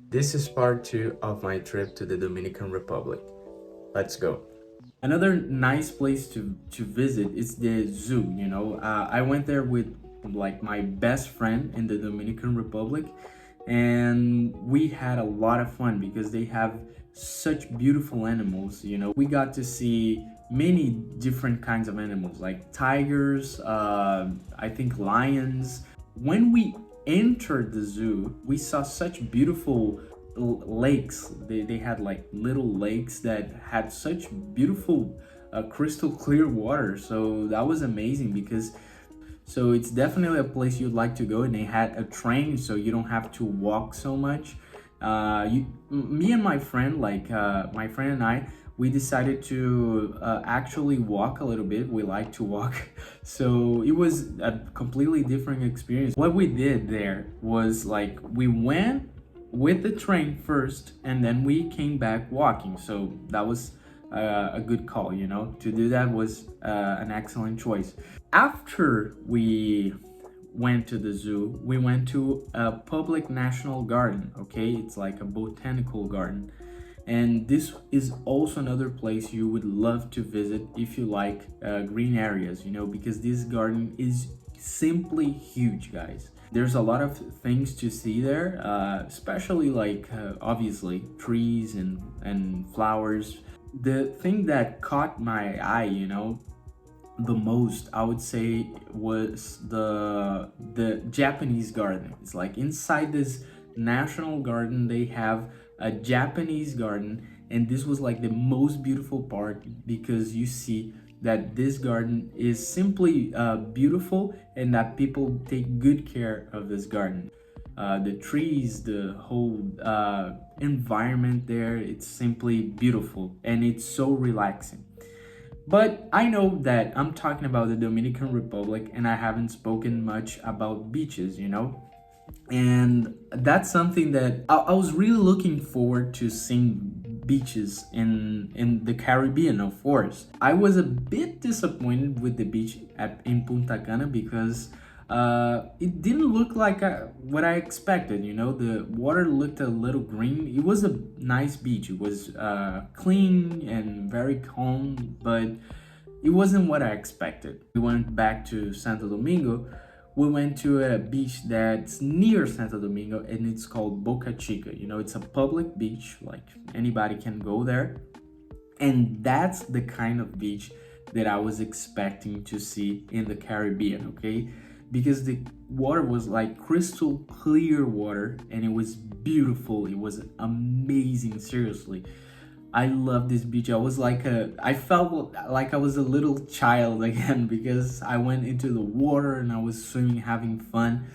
This is part 2 of my trip to the Dominican Republic. Let's go. Another nice place to visit is the zoo. I went there with like my best friend in the Dominican Republic, and we had a lot of fun because they have such beautiful animals. We got to see many different kinds of animals like tigers, I think lions. When we entered the zoo, we saw such beautiful lakes. They had like little lakes that had such beautiful crystal clear water. So that was amazing because so it's definitely a place you'd like to go. And they had a train, so you don't have to walk so much. Me and my friend, my friend and I, we decided to actually walk a little bit. We like to walk, so it was a completely different experience. What we did there was like we went with the train first, and then we came back walking. So that was a good call. To do that was an excellent choice. After we went to the zoo, we went to a public national garden. Okay, it's like a botanical garden, and this is also another place you would love to visit if you like green areas, because this garden is simply huge, guys. There's a lot of things to see there, especially like obviously trees and flowers. The thing that caught my eye, the most, I would say, was the Japanese garden. It's like inside this national garden they have a Japanese garden, and this was like the most beautiful part because you see that this garden is simply beautiful, and that people take good care of this garden. The trees, the whole environment there, it's simply beautiful and it's so relaxing. But I know that I'm talking about the Dominican Republic and I haven't spoken much about beaches, And that's something that I was really looking forward to seeing beaches in the Caribbean, of course. I was a bit disappointed with the beach in Punta Cana because it didn't look like what I expected. The water looked a little green. It was a nice beach. It was clean and very calm, but it wasn't what I expected. We went back to Santo Domingo. We went to a beach that's near Santo Domingo, and it's called Boca Chica. It's a public beach, like anybody can go there. And that's the kind of beach that I was expecting to see in the Caribbean, okay? Because the water was like crystal clear water, and it was beautiful. It was amazing, seriously. I love this beach. I felt like I was a little child again because I went into the water and I was swimming, having fun.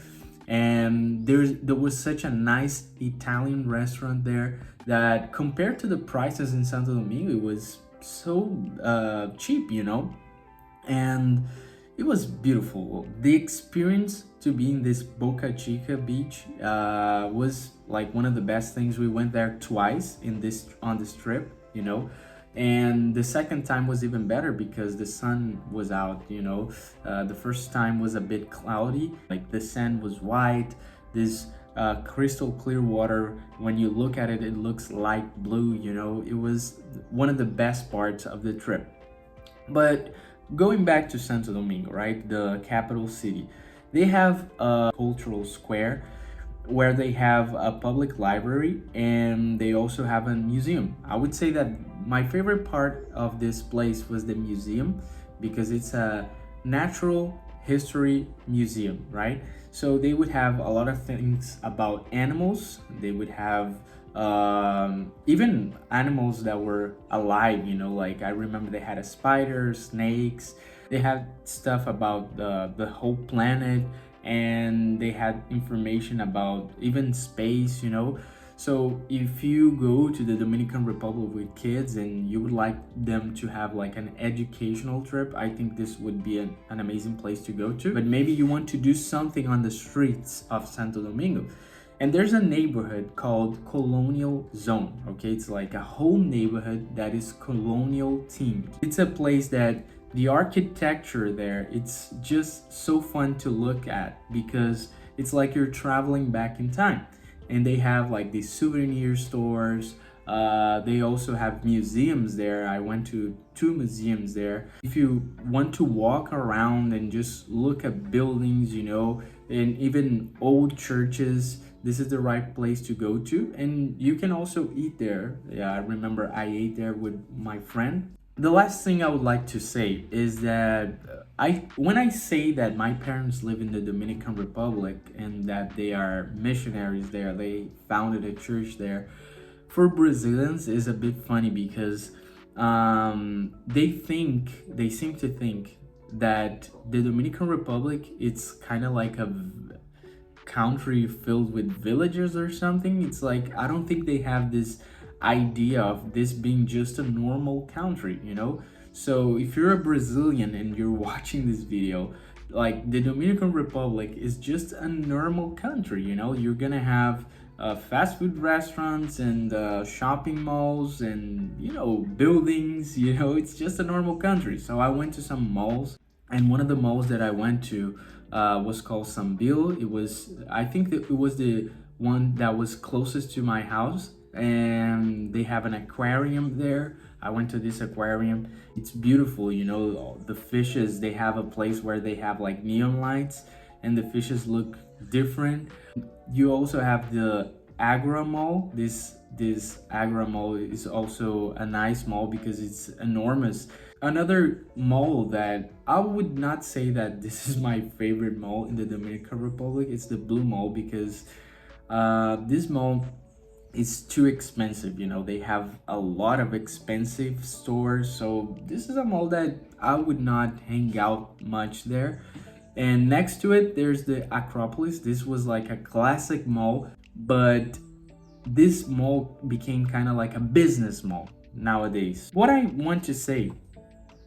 And there was such a nice Italian restaurant there that compared to the prices in Santo Domingo, it was so cheap, And it was beautiful. The experience to be in this Boca Chica beach was like one of the best things. We went there twice on this trip, and the second time was even better because the sun was out. The first time was a bit cloudy, like the sand was white. This crystal clear water, when you look at it, it looks light blue. It was one of the best parts of the trip. But going back to Santo Domingo, right, the capital city, they have a cultural square where they have a public library, and they also have a museum. I would say that my favorite part of this place was the museum because it's a natural history museum, right? So they would have a lot of things about animals. They would have even animals that were alive, like I remember they had a spider, snakes. They had stuff about the whole planet, and they had information about even space. So if you go to the Dominican Republic with kids and you would like them to have like an educational trip, I think this would be an amazing place to go to. But maybe you want to do something on the streets of Santo Domingo. And there's a neighborhood called Colonial Zone, okay? It's like a whole neighborhood that is colonial themed. It's a place that the architecture there, it's just so fun to look at because it's like you're traveling back in time. and they have like these souvenir stores. They also have museums there. I went to 2 museums there. If you want to walk around and just look at buildings, you know, and even old churches, this is the right place to go to. And you can also eat there. Yeah, I remember I ate there with my friend. The last thing I would like to say is that when I say that my parents live in the Dominican Republic and that they are missionaries there, they founded a church there. For Brazilians, is a bit funny because they seem to think that the Dominican Republic, it's kind of like a country filled with villagers or something. It's like, I don't think they have this idea of this being just a normal country, you know. So if you're a Brazilian and you're watching this video, like, the Dominican Republic is just a normal country, you know. You're gonna have fast food restaurants and shopping malls and, you know, buildings, you know. It's just a normal country. So I went to some malls, and one of the malls that I went to was called Sambil. I think that it was the one that was closest to my house, and they have an aquarium there. I went to this aquarium. It's beautiful, you know. The fishes, they have a place where they have like neon lights, and the fishes look different. You also have the Agra Mall. This Agra Mall is also a nice mall because it's enormous. Another mall that I would not say that this is my favorite mall in the Dominican Republic, it's the Blue Mall, because this mall is too expensive. You know, they have a lot of expensive stores, so this is a mall that I would not hang out much there. And next to it, there's the Acropolis. This was like a classic mall, but this mall became kind of like a business mall nowadays. What I want to say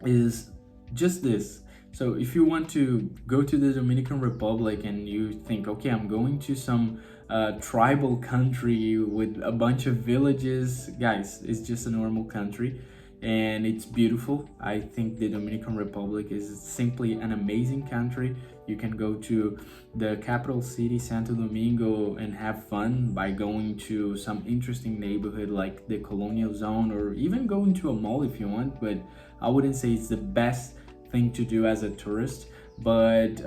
is just this. So if you want to go to the Dominican Republic and you think, okay, I'm going to some tribal country with a bunch of villages, guys, it's just a normal country. And it's beautiful. I think the Dominican Republic is simply an amazing country. You can go to the capital city, Santo Domingo, and have fun by going to some interesting neighborhood like the Colonial Zone, or even going to a mall if you want. But I wouldn't say it's the best thing to do as a tourist. But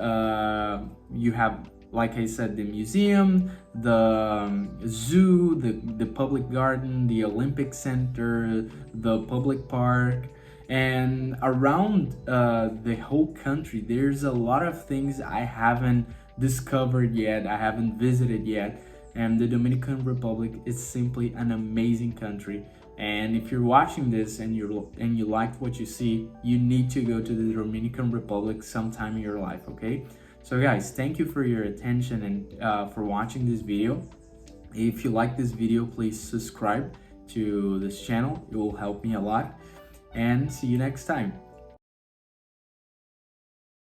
you have, like I said, the museum, the zoo, the public garden, the Olympic Center, the public park, and around the whole country, there's a lot of things I haven't discovered yet, I haven't visited yet. And the Dominican Republic is simply an amazing country. And if you're watching this and you liked what you see, you need to go to the Dominican Republic sometime in your life, okay? So guys, thank you for your attention and for watching this video. If you like this video, please subscribe to this channel. It will help me a lot. And see you next time.